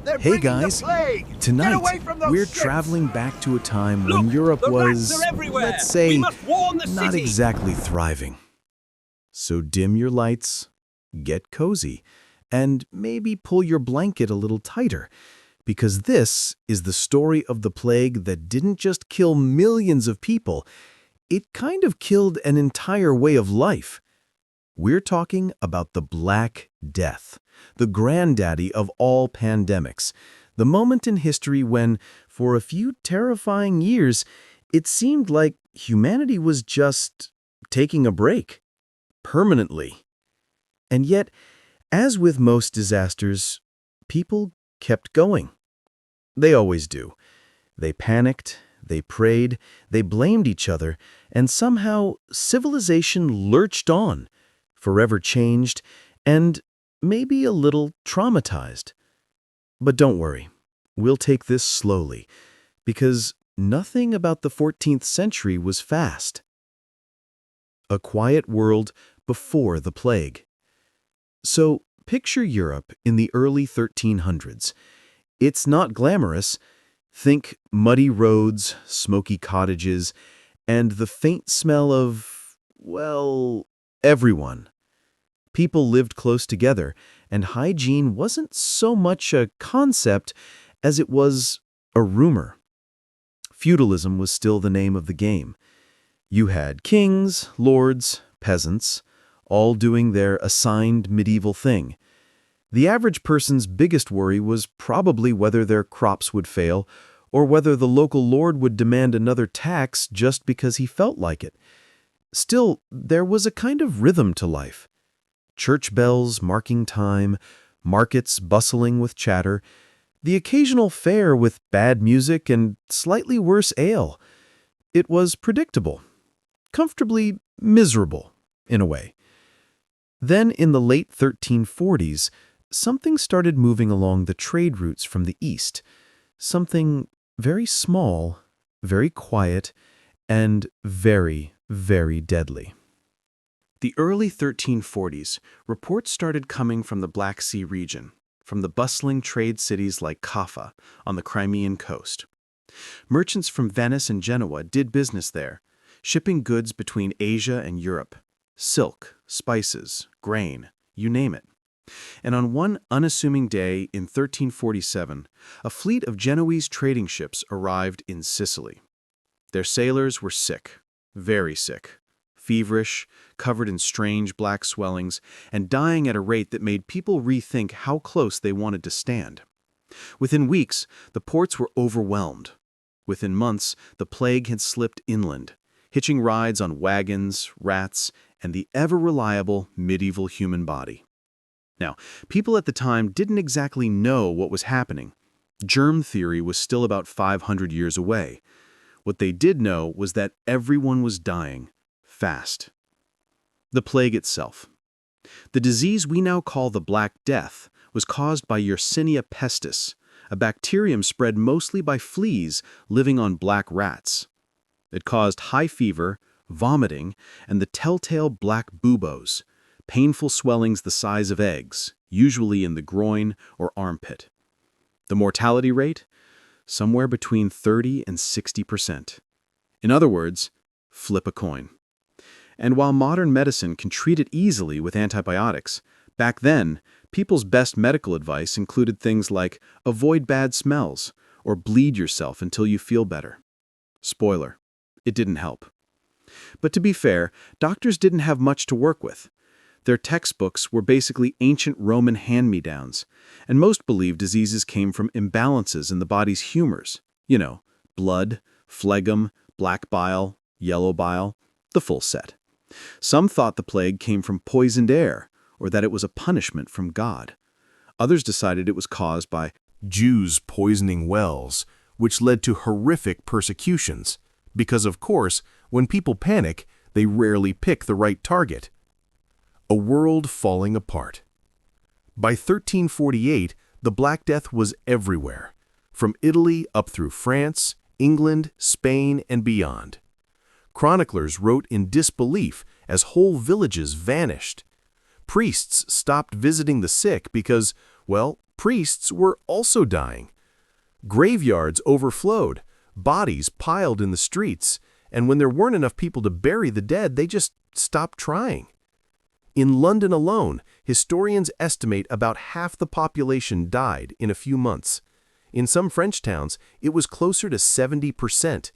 They're Hey bringing the guys, plague! Get tonight away from those we're ships! traveling back to a time Look, when Europe the was, rats are everywhere. let's We say, must warn the not city. exactly thriving. So dim your lights, get cozy, and maybe pull your blanket a little tighter, because this is the story of the plague that didn't just kill millions of people, it kind of killed an entire way of life. We're talking about the Black Death, the granddaddy of all pandemics, the moment in history when, for a few terrifying years, it seemed like humanity was just taking a break, permanently. And yet, as with most disasters, people kept going. They always do. They panicked, they prayed, they blamed each other, and somehow civilization lurched on, forever changed, and maybe a little traumatized. But don't worry, we'll take this slowly, because nothing about the 14th century was fast. A quiet world before the plague. So picture Europe in the early 1300s. It's not glamorous. Think muddy roads, smoky cottages, and the faint smell of, well, everyone. People lived close together, and hygiene wasn't so much a concept as it was a rumor. Feudalism was still the name of the game. You had kings, lords, peasants, all doing their assigned medieval thing. The average person's biggest worry was probably whether their crops would fail or whether the local lord would demand another tax just because he felt like it. Still, there was a kind of rhythm to life. Church bells marking time, markets bustling with chatter, the occasional fair with bad music and slightly worse ale. It was predictable, comfortably miserable, in a way. Then, in the late 1340s, something started moving along the trade routes from the east. Something very small, very quiet, and very, very deadly. The early 1340s, reports started coming from the Black Sea region, from the bustling trade cities like Kaffa on the Crimean coast. Merchants from Venice and Genoa did business there, shipping goods between Asia and Europe. Silk, spices, grain, you name it. And on one unassuming day in 1347, a fleet of Genoese trading ships arrived in Sicily. Their sailors were sick, very sick, feverish, covered in strange black swellings, and dying at a rate that made people rethink how close they wanted to stand. Within weeks, the ports were overwhelmed. Within months, the plague had slipped inland, hitching rides on wagons, rats, and the ever-reliable medieval human body. Now, people at the time didn't exactly know what was happening. Germ theory was still about 500 years away. What they did know was that everyone was dying, fast. The plague itself. The disease we now call the Black Death was caused by Yersinia pestis, a bacterium spread mostly by fleas living on black rats. It caused high fever, vomiting, and the telltale black buboes, painful swellings the size of eggs, usually in the groin or armpit. The mortality rate? Somewhere between 30 and 60%. In other words, flip a coin. And while modern medicine can treat it easily with antibiotics, back then, people's best medical advice included things like avoid bad smells or bleed yourself until you feel better. Spoiler, it didn't help. But to be fair, doctors didn't have much to work with. Their textbooks were basically ancient Roman hand-me-downs, and most believed diseases came from imbalances in the body's humors. You know, blood, phlegm, black bile, yellow bile, the full set. Some thought the plague came from poisoned air, or that it was a punishment from God. Others decided it was caused by Jews poisoning wells, which led to horrific persecutions, because of course, when people panic, they rarely pick the right target. A world falling apart. By 1348, the Black Death was everywhere, from Italy up through France, England, Spain, and beyond. Chroniclers wrote in disbelief as whole villages vanished. Priests stopped visiting the sick because, well, Priests were also dying. Graveyards overflowed, bodies piled in the streets, and when there weren't enough people to bury the dead, they just stopped trying. In London alone, historians estimate about half the population died in a few months. In some French towns, it was closer to 70%.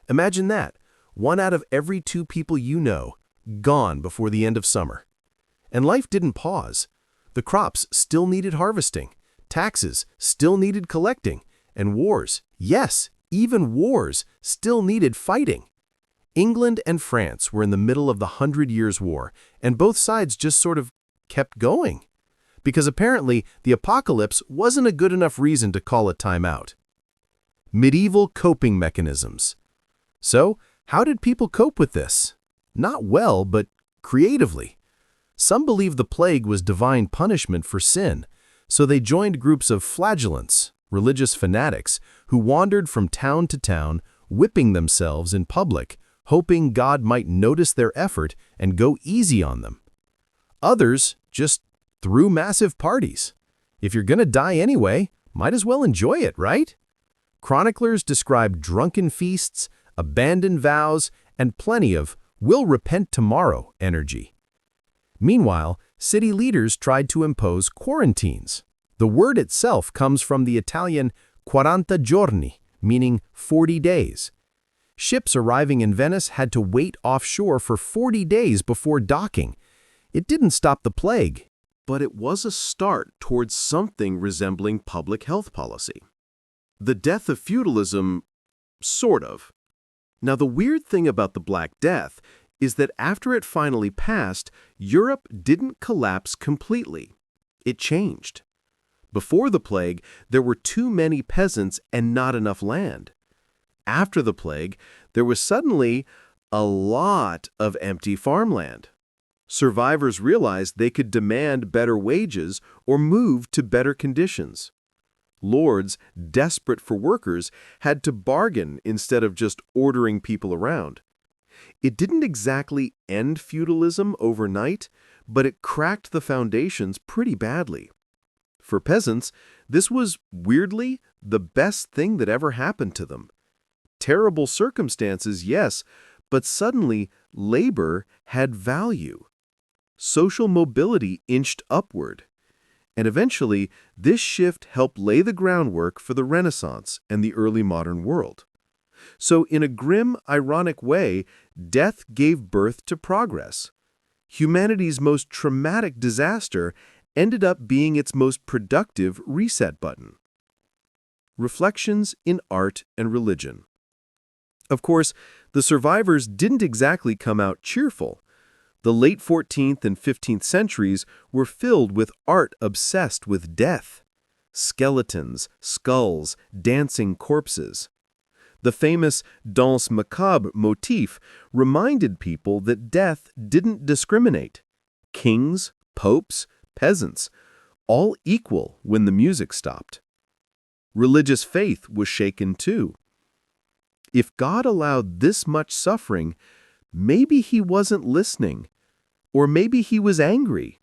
Imagine that, 1 out of every 2 people you know, gone before the end of summer. And life didn't pause. The crops still needed harvesting, taxes still needed collecting, and wars, yes, even wars, still needed fighting. England and France were in the middle of the 100 Years' War, and both sides just sort of kept going. Because apparently the apocalypse wasn't a good enough reason to call a timeout. Medieval coping mechanisms. So, how did people cope with this? Not well, but creatively. Some believe the plague was divine punishment for sin, so they joined groups of flagellants, religious fanatics, who wandered from town to town, whipping themselves in public, hoping God might notice their effort and go easy on them. Others just threw massive parties. If you're gonna die anyway, might as well enjoy it, right? Chroniclers describe drunken feasts, abandoned vows, and plenty of "we'll repent tomorrow" energy. Meanwhile, city leaders tried to impose quarantines. The word itself comes from the Italian 40 giorni, meaning 40 days. Ships arriving in Venice had to wait offshore for 40 days before docking. It didn't stop the plague, but it was a start towards something resembling public health policy. The death of feudalism, sort of. Now, the weird thing about the Black Death is that after it finally passed, Europe didn't collapse completely. It changed. Before the plague, there were too many peasants and not enough land. After the plague, there was suddenly a lot of empty farmland. Survivors realized they could demand better wages or move to better conditions. Lords, desperate for workers, had to bargain instead of just ordering people around. It didn't exactly end feudalism overnight, but it cracked the foundations pretty badly. For peasants, this was, weirdly, the best thing that ever happened to them. Terrible circumstances, yes, but suddenly labor had value. Social mobility inched upward. And eventually, this shift helped lay the groundwork for the Renaissance and the early modern world. So in a grim, ironic way, death gave birth to progress. Humanity's most traumatic disaster ended up being its most productive reset button. Reflections in art and religion. Of course, the survivors didn't exactly come out cheerful. The late 14th and 15th centuries were filled with art obsessed with death. Skeletons, skulls, dancing corpses. The famous danse macabre motif reminded people that death didn't discriminate. Kings, popes, peasants, all equal when the music stopped. Religious faith was shaken too. If God allowed this much suffering, maybe he wasn't listening, or maybe he was angry,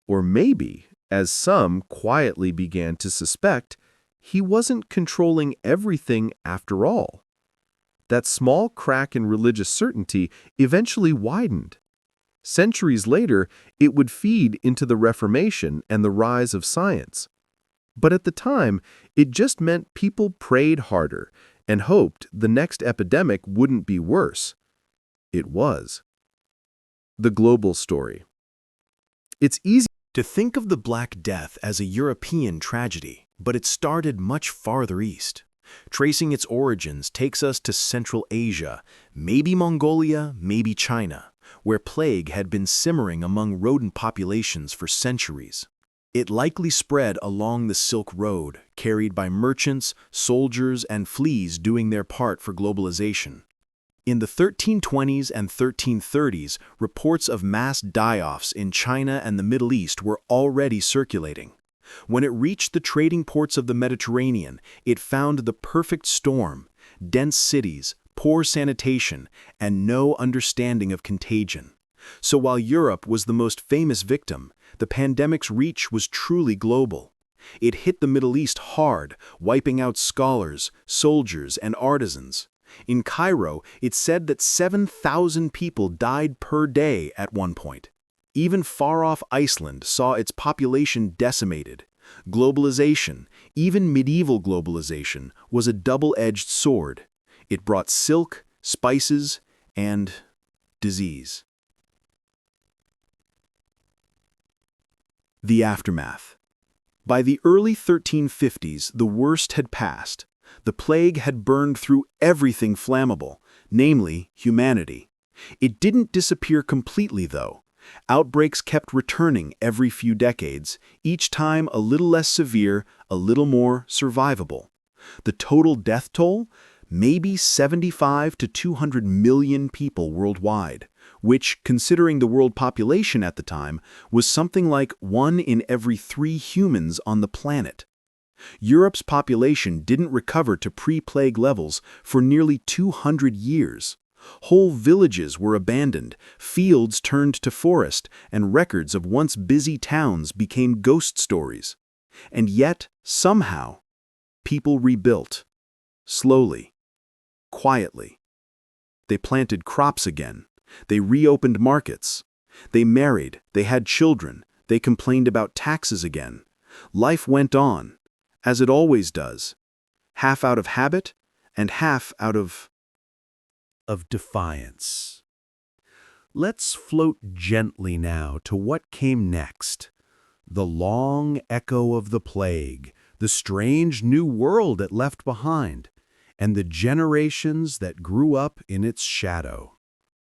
or maybe, as some quietly began to suspect, he wasn't controlling everything after all. That small crack in religious certainty eventually widened. Centuries later, it would feed into the Reformation and the rise of science. But at the time, it just meant people prayed harder and hoped the next epidemic wouldn't be worse. It was. The global story. It's easy to think of the Black Death as a European tragedy, but it started much farther east. Tracing its origins takes us to Central Asia, maybe Mongolia, maybe China, where plague had been simmering among rodent populations for centuries. It likely spread along the Silk Road, carried by merchants, soldiers, and fleas doing their part for globalization. In the 1320s and 1330s, reports of mass die-offs in China and the Middle East were already circulating. When it reached the trading ports of the Mediterranean, it found the perfect storm: dense cities, poor sanitation, and no understanding of contagion. So while Europe was the most famous victim, the pandemic's reach was truly global. It hit the Middle East hard, wiping out scholars, soldiers, and artisans. In Cairo, it's said that 7,000 people died per day at one point. Even far-off Iceland saw its population decimated. Globalization, even medieval globalization, was a double-edged sword. It brought silk, spices, and disease. The aftermath. By the early 1350s, the worst had passed. The plague had burned through everything flammable, namely humanity. It didn't disappear completely, though. Outbreaks kept returning every few decades, each time a little less severe, a little more survivable. The total death toll? Maybe 75 to 200 million people worldwide, which, considering the world population at the time, was something like 1 in every 3 humans on the planet. Europe's population didn't recover to pre-plague levels for nearly 200 years. Whole villages were abandoned, fields turned to forest, and records of once busy towns became ghost stories. And yet, somehow, people rebuilt. Slowly. Quietly. They planted crops again. They reopened markets. They married. They had children. They complained about taxes again. Life went on, as it always does, half out of habit and half out of defiance. Let's float gently now to what came next. The long echo of the plague, the strange new world it left behind, and the generations that grew up in its shadow.